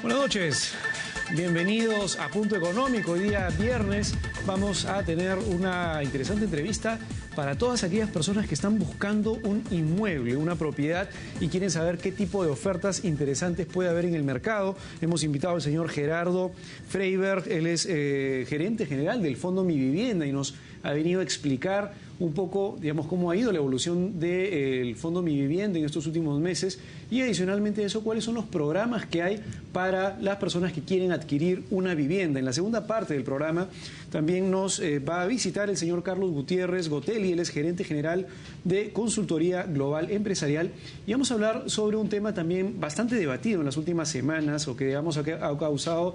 Buenas noches, bienvenidos a Punto Económico. Hoy día viernes vamos a tener una interesante entrevista para todas aquellas personas que están buscando un inmueble, una propiedad y quieren saber qué tipo de ofertas interesantes puede haber en el mercado. Hemos invitado al señor Gerardo Freiberg, él es gerente general del Fondo Mi Vivienda y nos ha venido a explicar un poco, digamos, cómo ha ido la evolución del Fondo Mi Vivienda en estos últimos meses y adicionalmente a eso, cuáles son los programas que hay para las personas que quieren adquirir una vivienda. En la segunda parte del programa también nos va a visitar el señor Carlos Gutiérrez Gotelli, él es gerente general de Consultoría Global Empresarial y vamos a hablar sobre un tema también bastante debatido en las últimas semanas o que, digamos, ha causado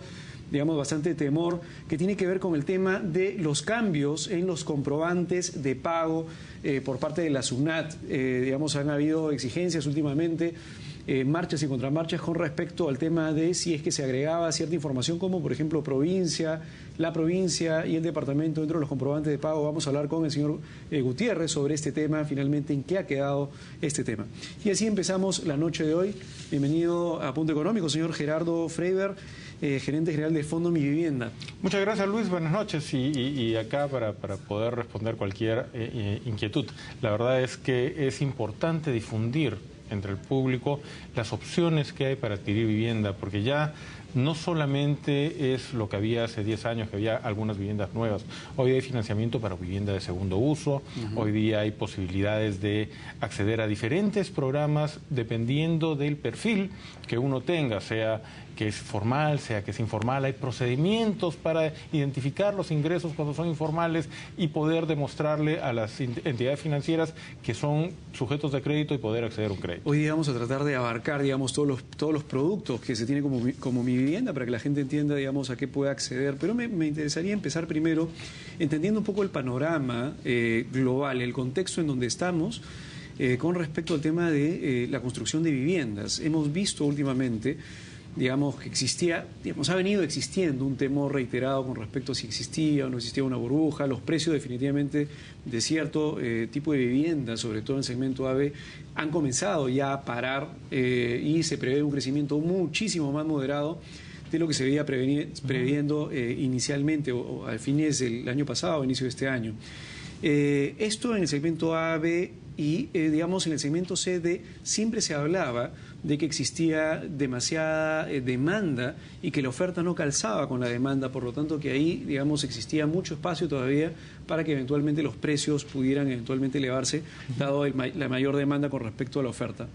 bastante temor, que tiene que ver con el tema de los cambios en los comprobantes de pago por parte de la SUNAT. Han habido exigencias últimamente, marchas y contramarchas con respecto al tema de si es que se agregaba cierta información como, por ejemplo, la provincia y el departamento dentro de los comprobantes de pago. Vamos a hablar con el señor Gutiérrez sobre este tema, finalmente en qué ha quedado este tema. Y así empezamos la noche de hoy. Bienvenido a Punto Económico, señor Gerardo Freiberg, gerente general del Fondo Mi Vivienda. Muchas gracias, Luis. Buenas noches. Y acá para poder responder cualquier inquietud. La verdad es que es importante difundir entre el público las opciones que hay para adquirir vivienda, porque ya no solamente es lo que había hace 10 años, que había algunas viviendas nuevas. Hoy hay financiamiento para vivienda de segundo uso, hoy día hay posibilidades de acceder a diferentes programas dependiendo del perfil que uno tenga, sea que es formal, sea que es informal. Hay procedimientos para identificar los ingresos cuando son informales y poder demostrarle a las entidades financieras que son sujetos de crédito y poder acceder a un crédito. Hoy día vamos a tratar de abarcar, todos los productos que se tiene como Mi Vivienda para que la gente entienda, a qué puede acceder. Pero me interesaría empezar primero entendiendo un poco el panorama global, el contexto en donde estamos con respecto al tema de la construcción de viviendas. Hemos visto últimamente que ha venido existiendo un temor reiterado con respecto a si existía o no existía una burbuja. Los precios definitivamente de cierto tipo de vivienda, sobre todo en el segmento AB, han comenzado ya a parar y se prevé un crecimiento muchísimo más moderado de lo que se veía previendo inicialmente o a fines del año pasado o inicio de este año. Esto en el segmento A, B y, en el segmento C, D, siempre se hablaba de que existía demasiada demanda y que la oferta no calzaba con la demanda, por lo tanto que ahí, existía mucho espacio todavía para que eventualmente los precios pudieran eventualmente elevarse, dado la mayor demanda con respecto a la oferta.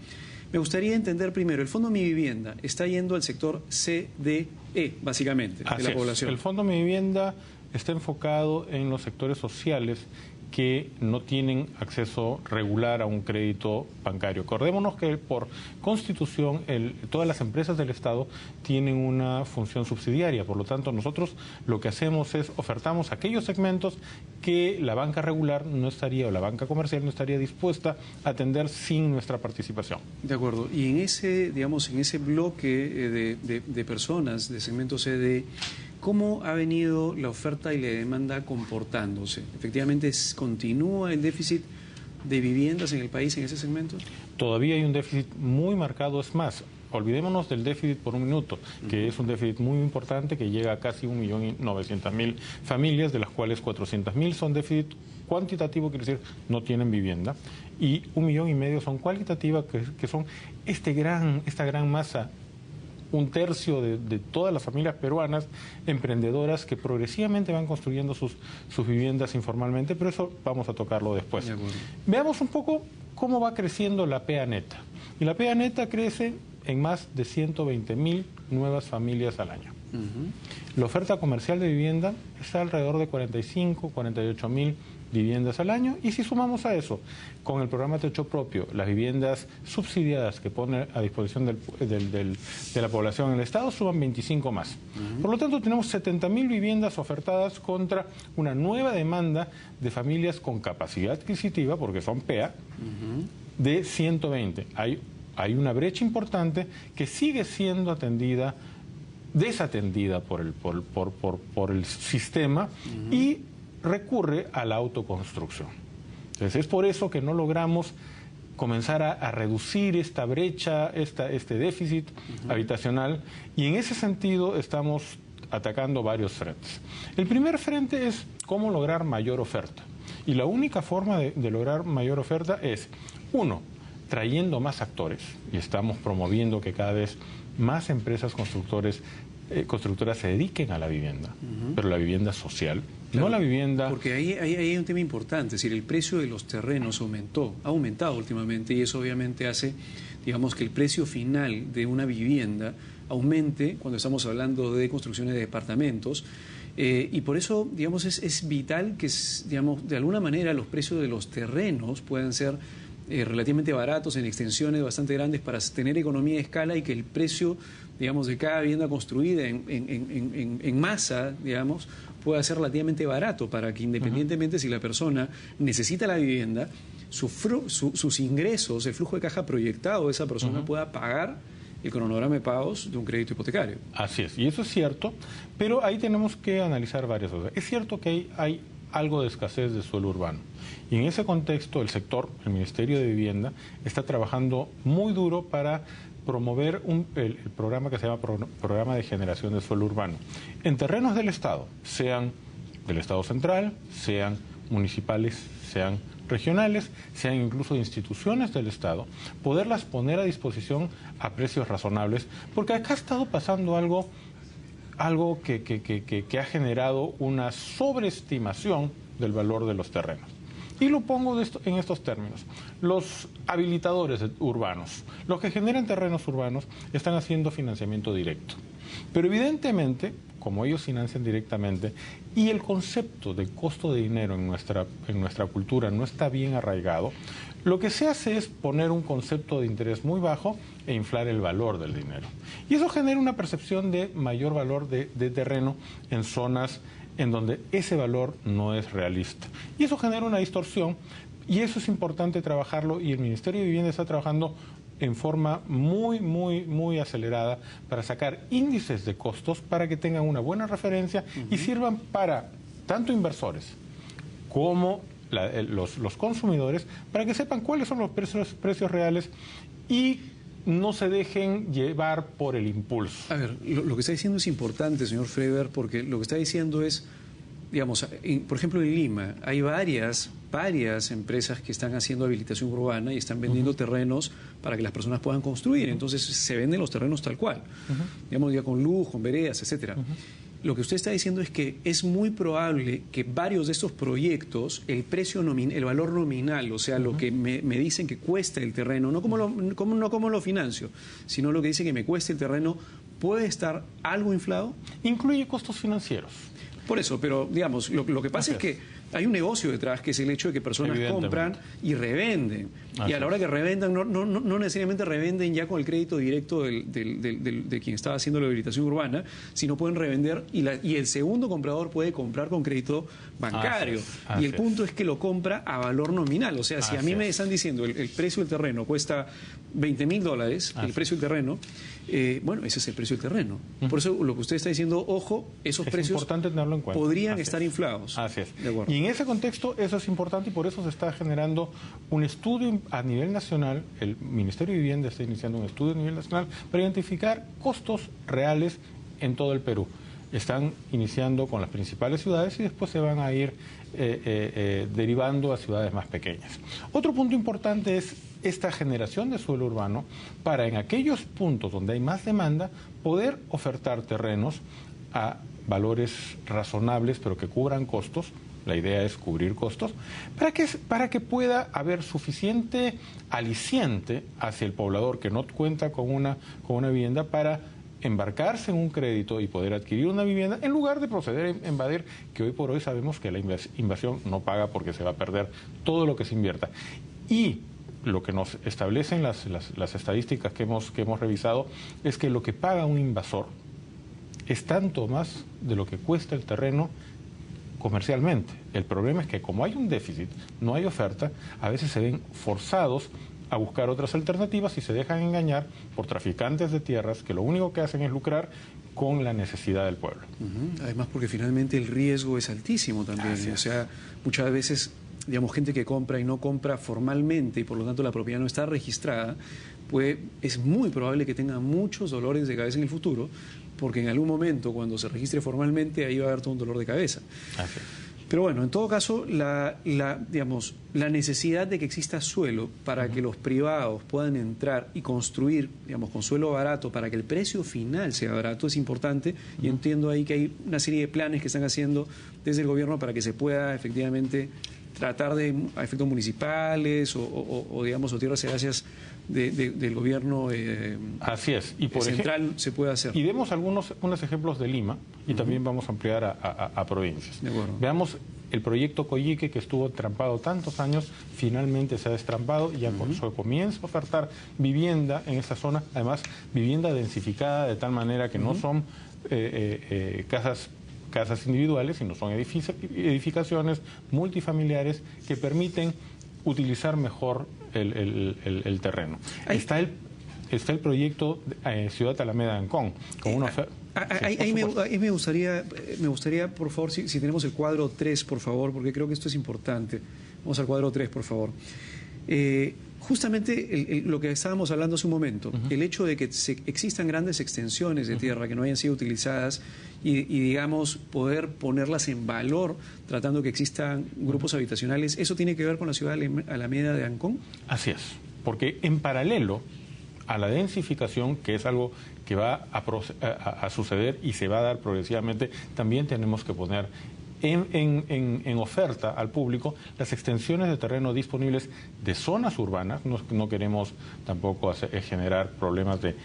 Me gustaría entender primero, el Fondo Mi Vivienda está yendo al sector C, D, E, básicamente, de la población. El Fondo Mi Vivienda está enfocado en los sectores sociales que no tienen acceso regular a un crédito bancario. Acordémonos que por Constitución todas las empresas del Estado tienen una función subsidiaria, por lo tanto nosotros lo que hacemos es ofertamos aquellos segmentos que la banca regular no estaría o la banca comercial no estaría dispuesta a atender sin nuestra participación. De acuerdo. Y en ese, en ese bloque de personas de segmento CD, ¿cómo ha venido la oferta y la demanda comportándose? ¿Efectivamente continúa el déficit de viviendas en el país en ese segmento? Todavía hay un déficit muy marcado, es más, olvidémonos del déficit por un minuto, que es un déficit muy importante que llega a casi 1.900.000 familias, de las cuales 400.000 son déficit cuantitativo, quiere decir no tienen vivienda, y 1,5 millones son cualitativas, que son esta gran masa, un tercio de todas las familias peruanas emprendedoras que progresivamente van construyendo sus viviendas informalmente, pero eso vamos a tocarlo después. Veamos un poco cómo va creciendo la PEA neta. Y la PEA neta crece en más de 120.000 nuevas familias al año. La oferta comercial de vivienda está alrededor de 48.000 viviendas al año, y si sumamos a eso, con el programa Techo Propio, las viviendas subsidiadas que pone a disposición de la población en el Estado, suman 25 más. Por lo tanto, tenemos 70.000 viviendas ofertadas contra una nueva demanda de familias con capacidad adquisitiva, porque son PEA, de 120. Hay una brecha importante que sigue siendo desatendida por el sistema y recurre a la autoconstrucción. Entonces, es por eso que no logramos comenzar a reducir esta brecha, este déficit habitacional, y en ese sentido estamos atacando varios frentes. El primer frente es cómo lograr mayor oferta, y la única forma de lograr mayor oferta es, uno, trayendo más actores, y estamos promoviendo que cada vez más empresas constructoras se dediquen a la vivienda, pero la vivienda social, claro, no la vivienda... Porque ahí hay un tema importante, es decir, el precio de los terrenos ha aumentado últimamente, y eso obviamente hace, digamos, que el precio final de una vivienda aumente cuando estamos hablando de construcciones de departamentos, y por eso, digamos, es vital que, digamos, de alguna manera los precios de los terrenos puedan ser relativamente baratos en extensiones bastante grandes para tener economía de escala, y que el precio, digamos, de cada vivienda construida en masa, digamos, pueda ser relativamente barato, para que independientemente si la persona necesita la vivienda, sus ingresos, el flujo de caja proyectado de esa persona pueda pagar el cronograma de pagos de un crédito hipotecario. Así es, y eso es cierto, pero ahí tenemos que analizar varias cosas. Es cierto que hay algo de escasez de suelo urbano, y en ese contexto el Ministerio de Vivienda, está trabajando muy duro para promover el programa que se llama Programa de Generación de Suelo Urbano en terrenos del Estado, sean del Estado central, sean municipales, sean regionales, sean incluso de instituciones del Estado, poderlas poner a disposición a precios razonables, porque acá ha estado pasando algo que ha generado una sobreestimación del valor de los terrenos. Y lo pongo en estos términos. Los habilitadores urbanos, los que generan terrenos urbanos, están haciendo financiamiento directo. Pero evidentemente, como ellos financian directamente, y el concepto de costo de dinero en nuestra cultura no está bien arraigado, lo que se hace es poner un concepto de interés muy bajo e inflar el valor del dinero. Y eso genera una percepción de mayor valor de terreno en zonas en donde ese valor no es realista. Y eso genera una distorsión, y eso es importante trabajarlo, y el Ministerio de Vivienda está trabajando en forma muy acelerada para sacar índices de costos para que tengan una buena referencia y sirvan para tanto inversores como los consumidores, para que sepan cuáles son los precios reales y no se dejen llevar por el impulso. A ver, lo que está diciendo es importante, señor Freber, porque lo que está diciendo es, digamos, por ejemplo, en Lima hay varias empresas que están haciendo habilitación urbana y están vendiendo terrenos para que las personas puedan construir. Entonces se venden los terrenos tal cual, digamos, ya con luz, con veredas, etcétera. Lo que usted está diciendo es que es muy probable que varios de estos proyectos, el valor nominal, o sea, lo que me dicen que cuesta el terreno, no como lo financio, sino lo que dice que me cuesta el terreno, puede estar algo inflado. Incluye costos financieros. Por eso, pero digamos, lo que pasa es que hay un negocio detrás, que es el hecho de que personas compran y revenden. Y a la hora que revendan, no necesariamente revenden ya con el crédito directo de quien estaba haciendo la habilitación urbana, sino pueden revender y el segundo comprador puede comprar con crédito bancario. Y el punto es que lo compra a valor nominal. O sea, si a mí me están diciendo el precio del terreno cuesta $20.000, el precio del terreno, bueno, ese es el precio del terreno. Por eso lo que usted está diciendo, ojo, esos precios importante tenerlo en cuenta. Podrían estar inflados. Así es. De acuerdo. Y en ese contexto eso es importante, y por eso se está generando un estudio a nivel nacional. El Ministerio de Vivienda está iniciando un estudio a nivel nacional para identificar costos reales en todo el Perú. Están iniciando con las principales ciudades y después se van a ir derivando a ciudades más pequeñas. Otro punto importante es esta generación de suelo urbano para, en aquellos puntos donde hay más demanda, poder ofertar terrenos a valores razonables pero que cubran costos. La idea es cubrir costos para que pueda haber suficiente aliciente hacia el poblador que no cuenta con una vivienda para embarcarse en un crédito y poder adquirir una vivienda, en lugar de proceder a invadir, que hoy por hoy sabemos que la invasión no paga, porque se va a perder todo lo que se invierta. Y lo que nos establecen las estadísticas que hemos revisado es que lo que paga un invasor es tanto más de lo que cuesta el terreno comercialmente. El problema es que, como hay un déficit, no hay oferta, a veces se ven forzados a buscar otras alternativas y se dejan engañar por traficantes de tierras que lo único que hacen es lucrar con la necesidad del pueblo. Además, porque finalmente el riesgo es altísimo también. O sea, muchas veces digamos, gente que compra y no compra formalmente y por lo tanto la propiedad no está registrada, pues es muy probable que tenga muchos dolores de cabeza en el futuro, porque en algún momento cuando se registre formalmente ahí va a haber todo un dolor de cabeza. Así es. Pero bueno, en todo caso, digamos, la necesidad de que exista suelo para que los privados puedan entrar y construir, digamos, con suelo barato para que el precio final sea barato es importante, y entiendo ahí que hay una serie de planes que están haciendo desde el gobierno para que se pueda efectivamente tratar de a efectos municipales o digamos, o tierras heráceas del gobierno así es. Y por central se puede hacer. Y vemos unos ejemplos de Lima y también vamos a ampliar a provincias. De acuerdo. Veamos el proyecto Coyique, que estuvo trampado tantos años, finalmente se ha destrampado y ya comienza a ofertar vivienda en esta zona, además vivienda densificada de tal manera que no son casas individuales, sino son edificaciones multifamiliares que permiten utilizar mejor el terreno. Está el proyecto Ciudad Alameda de Ancón, con una oferta. Ahí me gustaría, por favor, si tenemos el cuadro 3, por favor, porque creo que esto es importante. Vamos al cuadro 3, por favor. Justamente lo que estábamos hablando hace un momento, el hecho de que existan grandes extensiones de tierra que no hayan sido utilizadas y digamos, poder ponerlas en valor tratando que existan grupos habitacionales, ¿eso tiene que ver con la ciudad Alameda de Ancón? Así es, porque en paralelo a la densificación, que es algo que va a suceder y se va a dar progresivamente, también tenemos que poner en oferta al público las extensiones de terreno disponibles de zonas urbanas. No queremos tampoco generar problemas de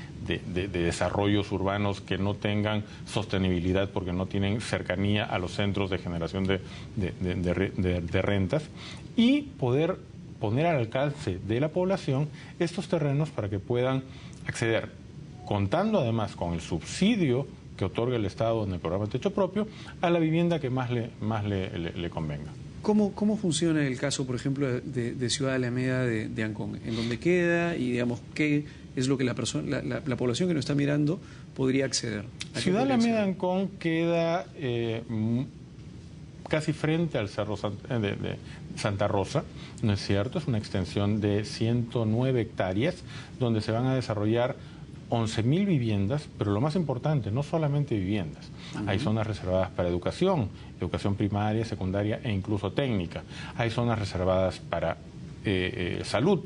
desarrollos urbanos que no tengan sostenibilidad porque no tienen cercanía a los centros de generación de rentas, y poder poner al alcance de la población estos terrenos para que puedan acceder, contando además con el subsidio que otorga el Estado en el programa Techo Propio, a la vivienda que más le convenga. ¿Cómo funciona el caso, por ejemplo, de Ciudad Alameda de Ancón? ¿En dónde queda? Y, digamos, ¿qué es lo que la población que nos está mirando podría acceder? Ciudad Alameda de Ancón queda casi frente al Cerro de Santa Rosa, ¿no es cierto? Es una extensión de 109 hectáreas, donde se van a desarrollar 11.000 viviendas, pero lo más importante, no solamente viviendas. Hay zonas reservadas para educación primaria, secundaria e incluso técnica. Hay zonas reservadas para salud.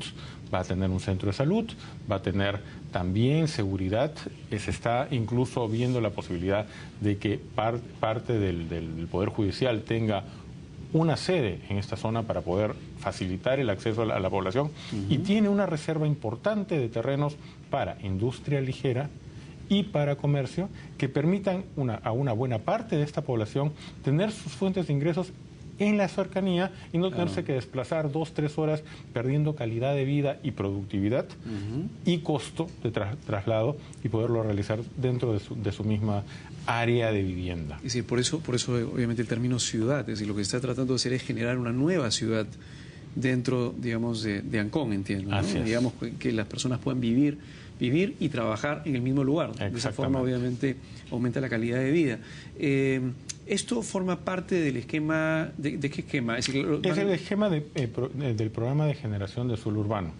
Va a tener un centro de salud, va a tener también seguridad. Se está incluso viendo la posibilidad de que parte del Poder Judicial tenga una sede en esta zona para poder facilitar el acceso a la población, y tiene una reserva importante de terrenos para industria ligera y para comercio que permitan a una buena parte de esta población tener sus fuentes de ingresos en la cercanía y no tenerse que desplazar 2-3 horas perdiendo calidad de vida y productividad y costo de traslado, y poderlo realizar dentro de su misma área de vivienda. Es decir, por eso obviamente el término ciudad, es decir, lo que se está tratando de hacer es generar una nueva ciudad dentro, digamos, de Ancón, entiendo, ¿no? Digamos que las personas puedan vivir y trabajar en el mismo lugar. De esa forma, obviamente, aumenta la calidad de vida. ¿Esto forma parte del esquema? ¿De qué esquema? Es el esquema del programa de generación de suelo urbano,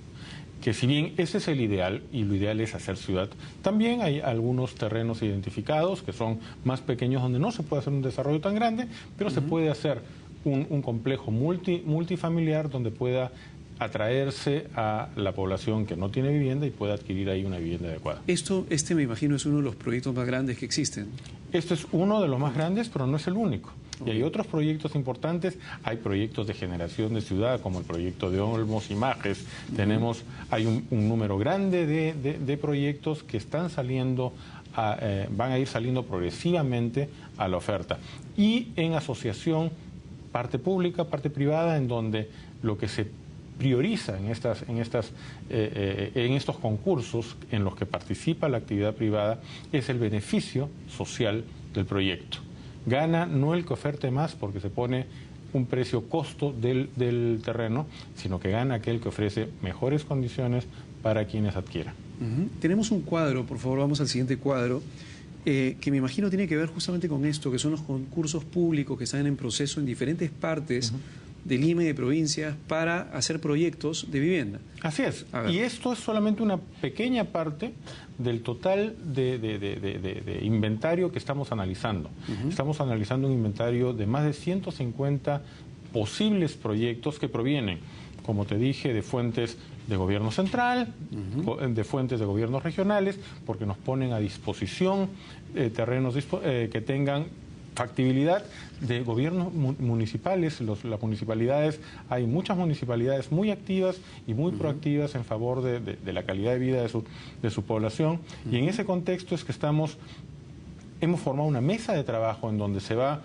que si bien ese es el ideal, y lo ideal es hacer ciudad, también hay algunos terrenos identificados que son más pequeños donde no se puede hacer un desarrollo tan grande, pero se puede hacer un complejo multifamiliar donde pueda atraerse a la población que no tiene vivienda y pueda adquirir ahí una vivienda adecuada. Este me imagino es uno de los proyectos más grandes que existen. Este es uno de los más grandes, pero no es el único. Y hay otros proyectos importantes. Hay proyectos de generación de ciudad, como el proyecto de Olmos y Majes. Hay un número grande de proyectos que están saliendo, van a ir saliendo progresivamente a la oferta. Y en asociación, parte pública, parte privada, en donde lo que se prioriza en estos concursos en los que participa la actividad privada es el beneficio social del proyecto. Gana no el que oferte más porque se pone un precio-costo del terreno, sino que gana aquel que ofrece mejores condiciones para quienes adquieran. Tenemos un cuadro, por favor, vamos al siguiente cuadro, que me imagino tiene que ver justamente con esto, que son los concursos públicos que están en proceso en diferentes partes de Lima y de provincias para hacer proyectos de vivienda. Así es. Y esto es solamente una pequeña parte del total de inventario que estamos analizando. Estamos analizando un inventario de más de 150 posibles proyectos que provienen, como te dije, de fuentes de gobierno central, de fuentes de gobiernos regionales, porque nos ponen a disposición terrenos que tengan factibilidad de gobiernos municipales. Las municipalidades, hay muchas municipalidades muy activas y muy proactivas en favor de la calidad de vida de su población, y en ese contexto es que hemos formado una mesa de trabajo en donde se va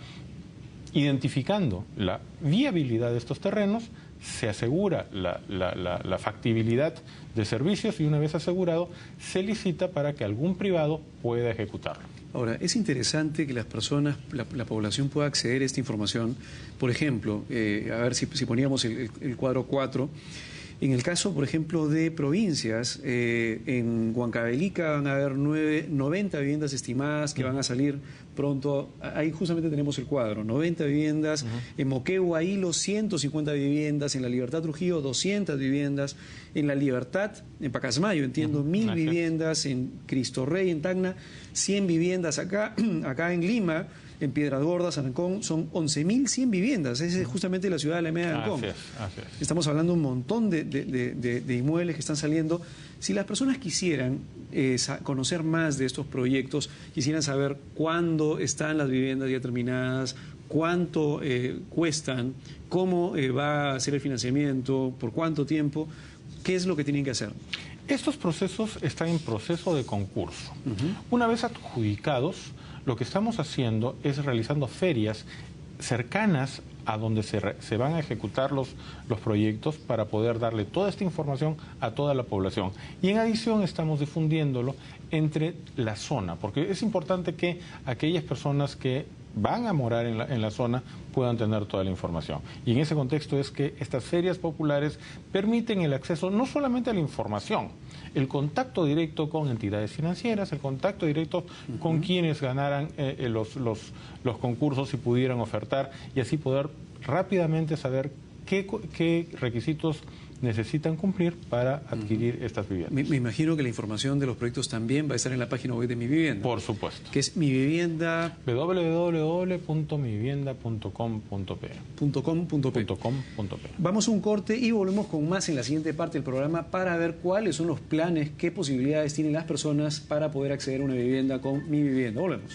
identificando la viabilidad de estos terrenos, se asegura la factibilidad de servicios y una vez asegurado se licita para que algún privado pueda ejecutarlo. Ahora, es interesante que las personas, la población pueda acceder a esta información. Por ejemplo, a ver si poníamos el cuadro 4. En el caso, por ejemplo, de provincias, en Huancavelica van a haber 90 viviendas estimadas que van a salir pronto. Ahí justamente tenemos el cuadro, 90 viviendas. En Moquegua, Hilo, 150 viviendas. En La Libertad, Trujillo, 200 viviendas. En La Libertad, en Pacasmayo, entiendo, 1000 viviendas. En Cristo Rey, en Tacna, 100 viviendas. Acá en Lima, en Piedras Gordas, en Ancón, son 11.100 viviendas. Esa es justamente la ciudad de la media de Ancón. Así es. Estamos hablando de un montón de inmuebles que están saliendo. Si las personas quisieran conocer más de estos proyectos, quisieran saber cuándo están las viviendas ya terminadas, cuánto cuestan, cómo va a ser el financiamiento, por cuánto tiempo, ¿qué es lo que tienen que hacer? Estos procesos están en proceso de concurso. Una vez adjudicados, lo que estamos haciendo es realizando ferias cercanas a donde se van a ejecutar los proyectos para poder darle toda esta información a toda la población. Y en adición estamos difundiéndolo entre la zona, porque es importante que aquellas personas que van a morar en la zona puedan tener toda la información. Y en ese contexto es que estas ferias populares permiten el acceso no solamente a la información, el contacto directo con entidades financieras, el contacto directo con quienes ganaran los concursos y pudieran ofertar, y así poder rápidamente saber qué requisitos necesitan cumplir para adquirir estas viviendas. Me imagino que la información de los proyectos también va a estar en la página web de Mi Vivienda. Por supuesto. Que es Mi Vivienda... www.mivivienda.com.pe. Vamos a un corte y volvemos con más en la siguiente parte del programa para ver cuáles son los planes, qué posibilidades tienen las personas para poder acceder a una vivienda con Mi Vivienda. Volvemos.